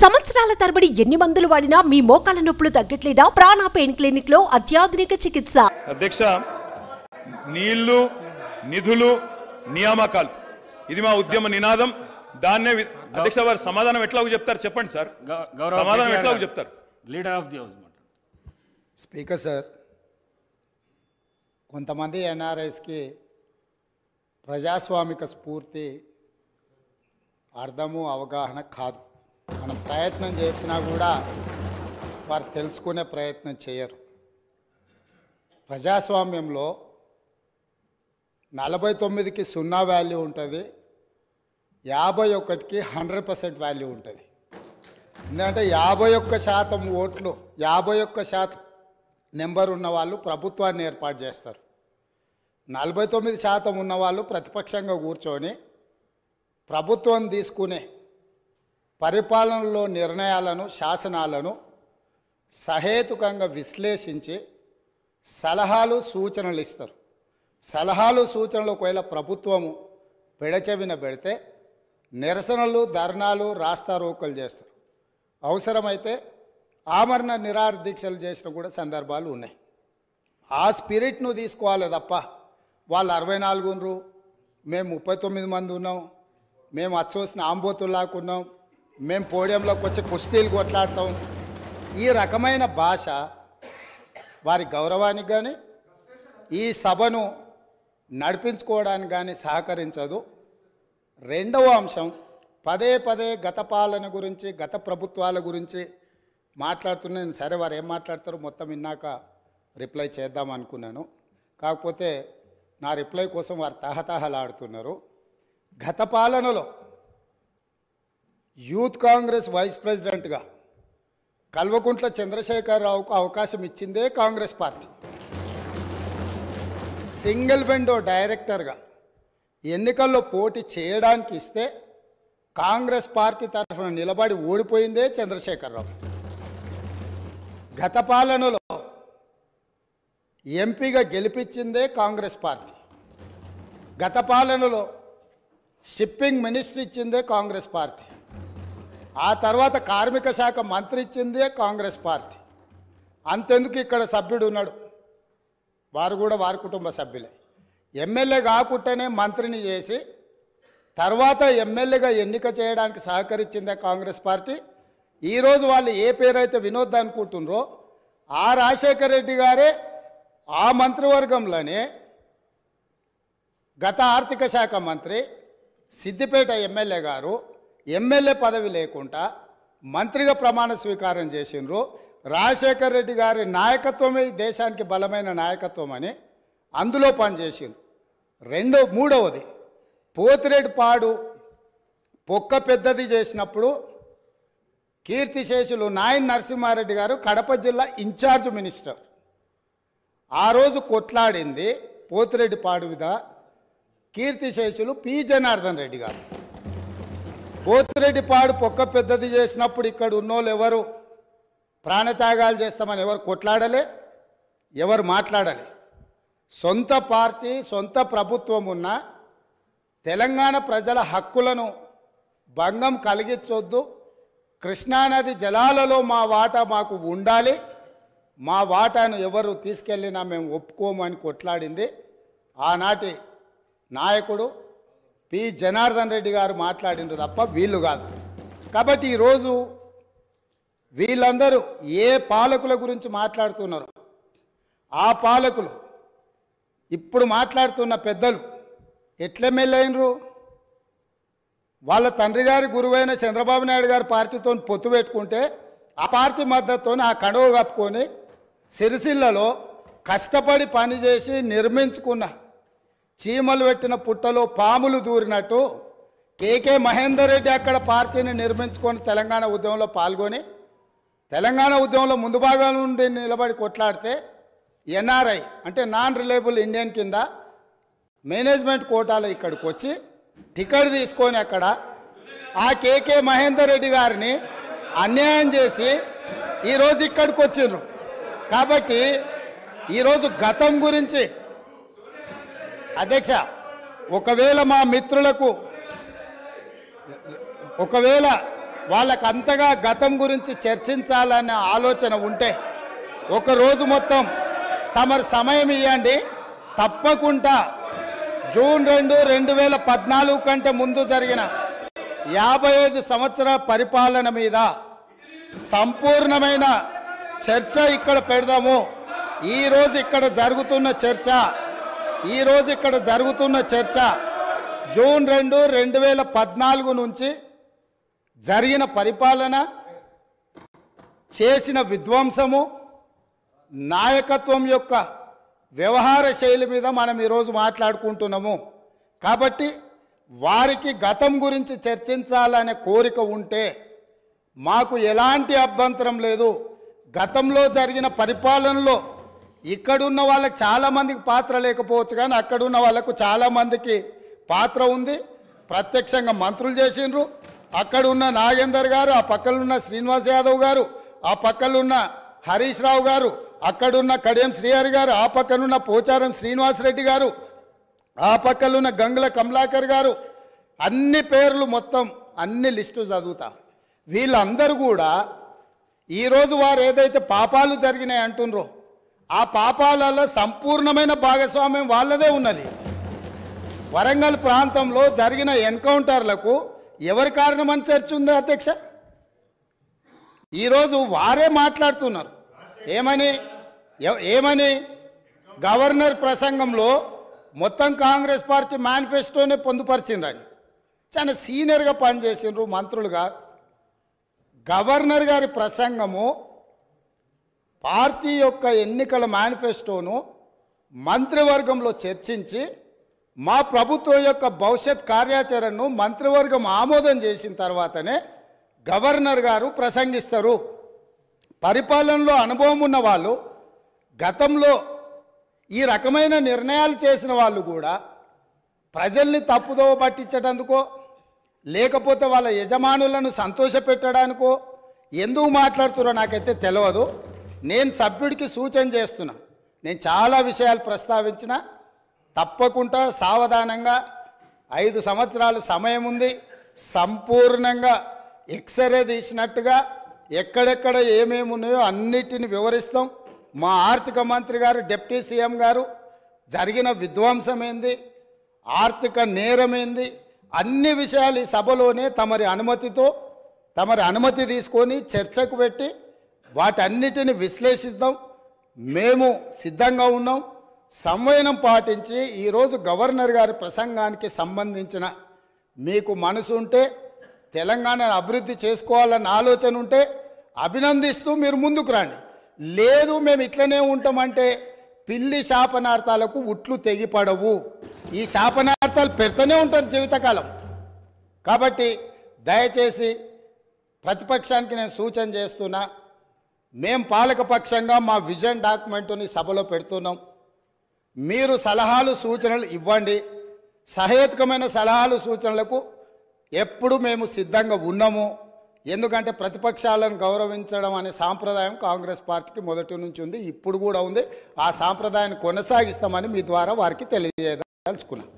సంవత్సరాల తరబడి ఎన్ని మందులు వాడినా మీ మోకాల నొప్పులు తగ్గట్లేదా? ప్రాణ పెయిన్ క్లినిక్ లో అత్యాధునిక చికిత్స. అధ్యక్ష, నీళ్లు, నిధులు, నియామకాలు ఇది మా ఉద్యమ నినాదం. దాన్నే అధ్యక్ష వారు సమాధానం ఎట్లాగో చెప్తారు చెప్పండి సార్. సమాధానం ఎట్లాగో చెప్తారు. Leader of the house. Speaker sir, కొంతమంది ఎన్ఆర్ఐస్కి ప్రజాస్వామిక స్ఫూర్తి అర్థము అవగాహన కాదు. మనం ప్రయత్నం చేసినా కూడా వారు తెలుసుకునే ప్రయత్నం చేయరు. ప్రజాస్వామ్యంలో 49కి 0 వాల్యూ ఉంటుంది, 51కి 100% వాల్యూ ఉంటుంది. ఎందుకంటే 51% ఓట్లు, 51% నెంబర్ ఉన్న వాళ్ళు ప్రభుత్వాన్ని ఏర్పాటు చేస్తారు. 49% ఉన్నవాళ్ళు ప్రతిపక్షంగా కూర్చొని ప్రభుత్వం తీసుకునే పరిపాలనలో నిర్ణయాలను, శాసనాలను సహేతుకంగా విశ్లేషించి సలహాలు, సూచనలు ఇస్తారు. సలహాలు, సూచనలు ఒకవేళ ప్రభుత్వము పెడచెవిన పెడితే నిరసనలు, ధర్నాలు, రాస్తారోకలు చేస్తారు. అవసరమైతే ఆమరణ నిరాహార దీక్షలు చేసిన కూడా సందర్భాలు ఉన్నాయి. ఆ స్పిరిట్ను తీసుకోవాలి తప్ప వాళ్ళు 64 ఉన్నారు, మేము 39 మంది ఉన్నాం, మేము అచ్చోసిన ఆంబోతుల్లాకున్నాం, మేము పోడియంలోకి వచ్చి కుస్తీలు కొట్లాడతాం, ఈ రకమైన భాష వారి గౌరవానికి కానీ ఈ సభను నడిపించుకోవడానికి కానీ సహకరించదు. రెండవ అంశం, పదే పదే గత పాలన గురించి, గత ప్రభుత్వాల గురించి మాట్లాడుతున్నాను. సరే, వారు ఏం మాట్లాడతారో మొత్తం విన్నాక రిప్లై చేద్దాం అనుకున్నాను. కాకపోతే నా రిప్లై కోసం వారు తహతహలాడుతున్నారు. గత పాలనలో యూత్ కాంగ్రెస్ వైస్ ప్రెసిడెంట్గా కల్వకుంట్ల చంద్రశేఖరరావుకు అవకాశం ఇచ్చిందే కాంగ్రెస్ పార్టీ. సింగిల్ విండో డైరెక్టర్గా ఎన్నికల్లో పోటీ చేయడానికి ఇస్తే కాంగ్రెస్ పార్టీ తరఫున నిలబడి ఓడిపోయిందే చంద్రశేఖరరావు. గత పాలనలో ఎంపీగా గెలిపించిందే కాంగ్రెస్ పార్టీ. గత పాలనలో షిప్పింగ్ మినిస్టర్ ఇచ్చిందే కాంగ్రెస్ పార్టీ. ఆ తర్వాత కార్మిక శాఖ మంత్రి ఇచ్చిందే కాంగ్రెస్ పార్టీ. అంతెందుకు ఇక్కడ సభ్యుడు ఉన్నాడు, వారు కూడా వారి కుటుంబ సభ్యులే. ఎమ్మెల్యే కాకుండానే మంత్రిని చేసి తర్వాత ఎమ్మెల్యేగా ఎన్నిక చేయడానికి సహకరించిందే కాంగ్రెస్ పార్టీ. ఈరోజు వాళ్ళు ఏ పేరైతే వినోద్ అనుకుంటున్నారో ఆ రాజశేఖర రెడ్డి గారే ఆ మంత్రివర్గంలోనే గత ఆర్థిక శాఖ మంత్రి, సిద్దిపేట ఎమ్మెల్యే గారు ఎమ్మెల్యే పదవి లేకుండా మంత్రిగా ప్రమాణ స్వీకారం చేసిండ్రు. రాజశేఖర రెడ్డి గారి నాయకత్వమే దేశానికి బలమైన నాయకత్వం అని అందులో పనిచేసిండ్రు. మూడవది, పోతిరెడ్డిపాడు పొక్క పెద్దది చేసినప్పుడు కీర్తిశేషులు నాయన్ నరసింహారెడ్డి గారు కడప జిల్లా ఇన్ఛార్జ్ మినిస్టర్. ఆ రోజు కొట్లాడింది పోతిరెడ్డిపాడు మీద కీర్తిశేషులు పి జనార్దన్ రెడ్డి గారు. పోతిరెడ్డిపాడు పొక్క పెద్దది చేసినప్పుడు ఇక్కడ ఉన్నోళ్ళు ఎవరు ప్రాణత్యాగాలు చేస్తామని ఎవరు కొట్లాడలే, ఎవరు మాట్లాడలే. సొంత పార్టీ, సొంత ప్రభుత్వం ఉన్న తెలంగాణ ప్రజల హక్కులను భంగం కలిగించొద్దు, కృష్ణానది జలాలలో మా వాటా మాకు ఉండాలి, మా వాటాను ఎవరు తీసుకెళ్ళినా మేము ఒప్పుకోమని కొట్లాడింది ఆనాటి నాయకుడు పి జనార్దన్ రెడ్డి గారు మాట్లాడిండ్రు తప్ప వీళ్ళు కాదు. కాబట్టి ఈరోజు వీళ్ళందరూ ఏ పాలకుల గురించి మాట్లాడుతున్నారు, ఆ పాలకులు ఇప్పుడు మాట్లాడుతున్న పెద్దలు ఎట్లెమ్మెల్యేనరు? వాళ్ళ తండ్రి గారి గురువైన చంద్రబాబు నాయుడు గారి పార్టీతో పొత్తు పెట్టుకుంటే ఆ పార్టీ మద్దతుతో ఆ కడువ కప్పుకొని సిరిసిల్లలో కష్టపడి పనిచేసి నిర్మించుకున్న చీమలు పెట్టిన పుట్టలో పాములు దూరినట్టు కేకే మహేందర్ రెడ్డి అక్కడ పార్టీని నిర్మించుకొని తెలంగాణ ఉద్యమంలో పాల్గొని తెలంగాణ ఉద్యమంలో ముందు భాగం నుండి నిలబడి కొట్లాడితే ఎన్ఆర్ఐ అంటే నాన్ రిలయబుల్ ఇండియన్ కింద మేనేజ్మెంట్ కోటాలో ఇక్కడికి వచ్చి టికెట్ తీసుకొని అక్కడ ఆ కేకే మహేందర్ రెడ్డి గారిని అన్యాయం చేసి ఈరోజు ఇక్కడికి వచ్చిండ్రు. కాబట్టి ఈరోజు గతం గురించి అధ్యక్ష, ఒకవేళ మా మిత్రులకు ఒకవేళ వాళ్ళకు అంతగా గతం గురించి చర్చించాలనే ఆలోచన ఉంటే ఒక రోజు మొత్తం తమరు సమయం ఇవ్వండి. తప్పకుండా జూన్ 2, 2014 కంటే ముందు జరిగిన 55 సంవత్సరాల పరిపాలన మీద సంపూర్ణమైన చర్చ ఇక్కడ పెడదాము. ఈరోజు ఇక్కడ జరుగుతున్న చర్చ జూన్ 2, 2014 నుంచి జరిగిన పరిపాలన, చేసిన విధ్వంసము, నాయకత్వం యొక్క వ్యవహార శైలి మీద మనం ఈరోజు మాట్లాడుకుంటున్నాము. కాబట్టి వారికి గతం గురించి చర్చించాలనే కోరిక ఉంటే మాకు ఎలాంటి అభ్యంతరం లేదు. గతంలో జరిగిన పరిపాలనలో ఇక్కడున్న వాళ్ళకి చాలామందికి పాత్ర లేకపోవచ్చు, కానీ అక్కడున్న వాళ్ళకు చాలామందికి పాత్ర ఉంది. ప్రత్యక్షంగా మంత్రులు చేసిండ్రు. అక్కడున్న నాగేందర్ గారు, ఆ పక్కనున్న శ్రీనివాస్ యాదవ్ గారు, ఆ పక్కనున్న హరీష్ రావు గారు, అక్కడున్న కడియం శ్రీహరి గారు, ఆ పక్కనున్న పోచారం శ్రీనివాసరెడ్డి గారు, ఆ పక్కనున్న గంగుల కమలాకర్ గారు, అన్ని పేర్లు మొత్తం అన్ని లిస్టు చదువుతా. వీళ్ళందరూ కూడా ఈరోజు వారు ఏదైతే పాపాలు జరిగినాయి అంటుండ్రో ఆ పాపాలలో సంపూర్ణమైన భాగస్వామ్యం వాళ్ళదే ఉన్నది. వరంగల్ ప్రాంతంలో జరిగిన ఎన్కౌంటర్లకు ఎవరి కారణమని చర్చ ఉంది అధ్యక్ష? ఈరోజు వారే మాట్లాడుతున్నారు. ఏమని గవర్నర్ ప్రసంగంలో మొత్తం కాంగ్రెస్ పార్టీ మేనిఫెస్టోనే పొందుపరిచిండ్రని చాలా సీనియర్గా పనిచేసిండ్రు మంత్రులుగా. గవర్నర్ గారి ప్రసంగము పార్టీ యొక్క ఎన్నికల మేనిఫెస్టోను మంత్రివర్గంలో చర్చించి మా ప్రభుత్వం యొక్క భవిష్యత్ కార్యాచరణను మంత్రివర్గం ఆమోదం చేసిన తర్వాతనే గవర్నర్ గారు ప్రసంగిస్తారు. పరిపాలనలో అనుభవం ఉన్న వాళ్ళు, గతంలో ఈ రకమైన నిర్ణయాలు చేసిన వాళ్ళు కూడా ప్రజల్ని తప్పుదోవ పట్టించడానికో లేకపోతే వాళ్ళ యజమానులను సంతోషపెట్టడానికో ఎందుకు మాట్లాడుతున్నారో నాకైతే తెలియదు. నేను సభ్యుడికి సూచన చేస్తున్నా. నేను చాలా విషయాలు ప్రస్తావించిన, తప్పకుండా సావధానంగా 5 సంవత్సరాల సమయం ఉంది. సంపూర్ణంగా ఎక్స్రే తీసినట్టుగా ఎక్కడెక్కడ ఏమేమి ఉన్నాయో అన్నిటిని వివరిస్తాం. మా ఆర్థిక మంత్రి గారు, డిప్యూటీ సీఎం గారు జరిగిన విధ్వంసం ఏంది, ఆర్థిక నేరమేంది, అన్ని విషయాలు ఈ సభలోనే తమరి అనుమతి తీసుకొని చర్చకు పెట్టి వాటన్నిటిని విశ్లేషిద్దాం. మేము సిద్ధంగా ఉన్నాం. సంవయనం పాటించి ఈరోజు గవర్నర్ గారి ప్రసంగానికి సంబంధించిన మీకు మనసు ఉంటే, తెలంగాణను అభివృద్ధి చేసుకోవాలన్న ఆలోచన ఉంటే అభినందిస్తూ మీరు ముందుకు రండి. లేదు మేము ఇట్లనే ఉంటామంటే పిల్లి శాపనార్థాలకు ఉట్లు తెగిపడవు. ఈ శాపనార్థాలు పెడుతూనే ఉంటారు జీవితకాలం. కాబట్టి దయచేసి ప్రతిపక్షానికి నేను సూచన చేస్తున్నా, మేము పాలకపక్షంగా మా విజన్ డాక్యుమెంట్ని సభలో పెడుతున్నాం. మీరు సలహాలు సూచనలు ఇవ్వండి. సహేతుకమైన సలహాలు సూచనలకు ఎప్పుడు మేము సిద్ధంగా ఉన్నాము. ఎందుకంటే ప్రతిపక్షాలను గౌరవించడం అనే సాంప్రదాయం కాంగ్రెస్ పార్టీకి మొదటి నుంచి ఉంది, ఇప్పుడు కూడా ఉంది. ఆ సాంప్రదాయాన్ని కొనసాగిస్తామని మీ ద్వారా వారికి తెలియజేయదలుచుకున్నాం.